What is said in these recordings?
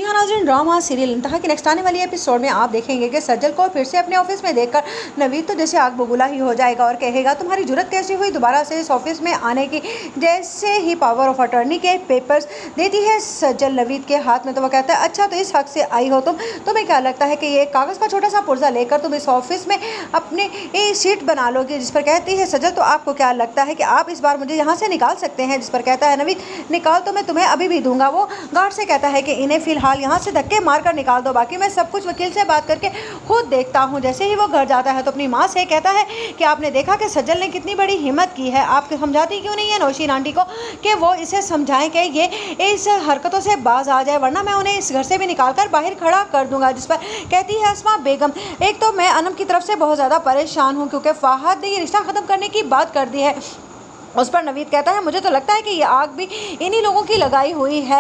जी हाँ नाज़रीन, drama serial इंतहा की नेक्स्ट आने वाली एपिसोड में आप देखेंगे कि सज्जल को फिर से अपने ऑफिस में देखकर नवीद तो जैसे आग बबूला ही हो जाएगा और कहेगा तुम्हारी जुर्रत कैसी हुई दोबारा से इस ऑफिस में आने की। जैसे ही पावर ऑफ अटर्नी के पेपर्स देती है सज्जल नवीद के हाथ में तो वो कहता है अच्छा तो इस हक से आई हो तुम्हें क्या लगता है कि ये कागज़ का छोटा सा पुर्जा लेकर तुम इस ऑफिस में अपनी सीट बना लोगे। जिस पर कहती है सज्जल तो आपको क्या लगता है कि आप इस बार मुझे यहाँ से निकाल सकते हैं। जिस पर कहता है नवीद निकाल तो मैं तुम्हें अभी भी दूंगा। वो गार्ड से कहता है कि इन्हें फिलहाल यहाँ से धक्के मारकर निकाल दो, बाकी मैं सब कुछ वकील से बात करके खुद देखता हूँ। जैसे ही वो घर जाता है तो अपनी माँ से कहता है कि आपने देखा कि सज्जल ने कितनी बड़ी हिम्मत की है, आप समझाती क्यों नहीं है नौशीन आंटी को कि वो इसे समझाएं कि ये इस हरकतों से बाज आ जाए वरना मैं उन्हें इस घर से भी निकाल कर बाहर खड़ा कर दूंगा। जिस पर कहती है अस्मा बेगम एक तो मैं अनम की तरफ से बहुत ज़्यादा परेशान हूँ क्योंकि फ़ाहद ने ये रिश्ता ख़त्म करने की बात कर दी है। उस पर नवीद कहता है मुझे तो लगता है कि ये आग भी इन्हीं लोगों की लगाई हुई है,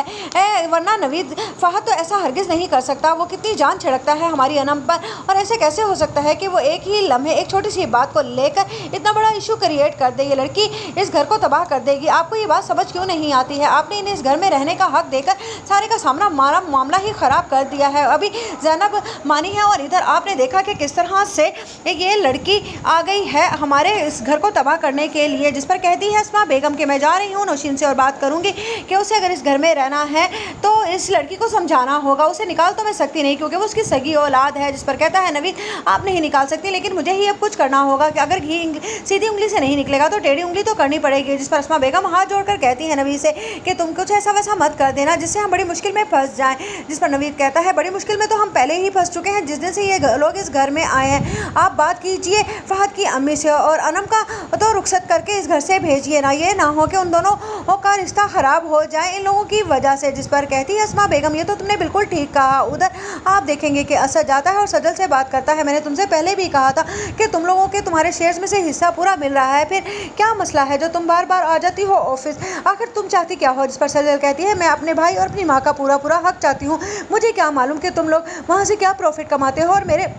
वरना नवीद फ़हद तो ऐसा हरगिज़ नहीं कर सकता। वो कितनी जान छिड़कता है हमारी अनम पर और ऐसे कैसे हो सकता है कि वो एक ही लम्हे एक छोटी सी बात को लेकर इतना बड़ा इशू क्रिएट कर दे। ये लड़की इस घर को तबाह कर देगी। आपको ये बात समझ क्यों नहीं आती है? आपने इन्हें इस घर में रहने का हक देकर सारे का सामना मामला ही ख़राब कर दिया है। अभी जैनब मानी है और इधर आपने देखा कि किस तरह से ये लड़की आ गई है हमारे इस घर को तबाह करने के लिए। जिस पर है अस्मा बेगम के मैं जा रही हूँ नौशीन से और बात करूंगी कि उसे अगर इस घर में रहना है तो इस लड़की को समझाना होगा। उसे निकाल तो मैं सकती नहीं क्योंकि वो उसकी सगी औलाद है। जिस पर कहता है नवीद आप नहीं निकाल सकती लेकिन मुझे ही अब कुछ करना होगा कि अगर घी सीधी उंगली से नहीं निकलेगा तो टेढ़ी उंगली तो करनी पड़ेगी। जिस पर अस्मा बेगम हाथ जोड़कर कहती है नवीद से कि तुम कुछ ऐसा वैसा मत कर देना जिससे हम बड़ी मुश्किल में फंस जाएं। जिस पर नवीद कहता है बड़ी मुश्किल में तो हम पहले ही फंस चुके हैं जिस दिन से ये लोग इस घर में आए हैं। आप बात कीजिए फ़हद की अम्मी से और अनम का तो रुखसत करके इस घर से भेजिए ना, ये ना हो कि उन दोनों का रिश्ता ख़राब हो जाए इन लोगों की वजह से। जिस पर कहती है अस्मा बेगम ये तो तुमने बिल्कुल ठीक कहा। उधर आप देखेंगे कि असद जाता है और सजल से बात करता है मैंने तुमसे पहले भी कहा था कि तुम लोगों के तुम्हारे शेयर्स में से हिस्सा पूरा मिल रहा है, फिर क्या मसला है जो तुम बार बार आ जाती हो ऑफिस, आखिर तुम चाहती क्या हो। जिस पर सजल कहती है मैं अपने भाई और अपनी माँ का पूरा हक चाहती हूँ। मुझे क्या मालूम कि तुम लोग वहाँ से क्या प्रॉफिट कमाते हो और मेरे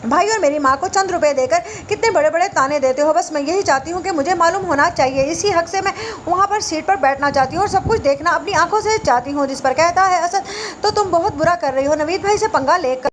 भाई और मेरी माँ को चंद रुपए देकर कितने बड़े बड़े ताने देते हो। बस मैं यही चाहती हूँ कि मुझे मालूम होना चाहिए, इसी हक से मैं वहाँ पर सीट पर बैठना चाहती हूँ और सब कुछ देखना अपनी आंखों से चाहती हूँ। जिस पर कहता है असद तो तुम बहुत बुरा कर रही हो, नवीद भाई से पंगा लेकर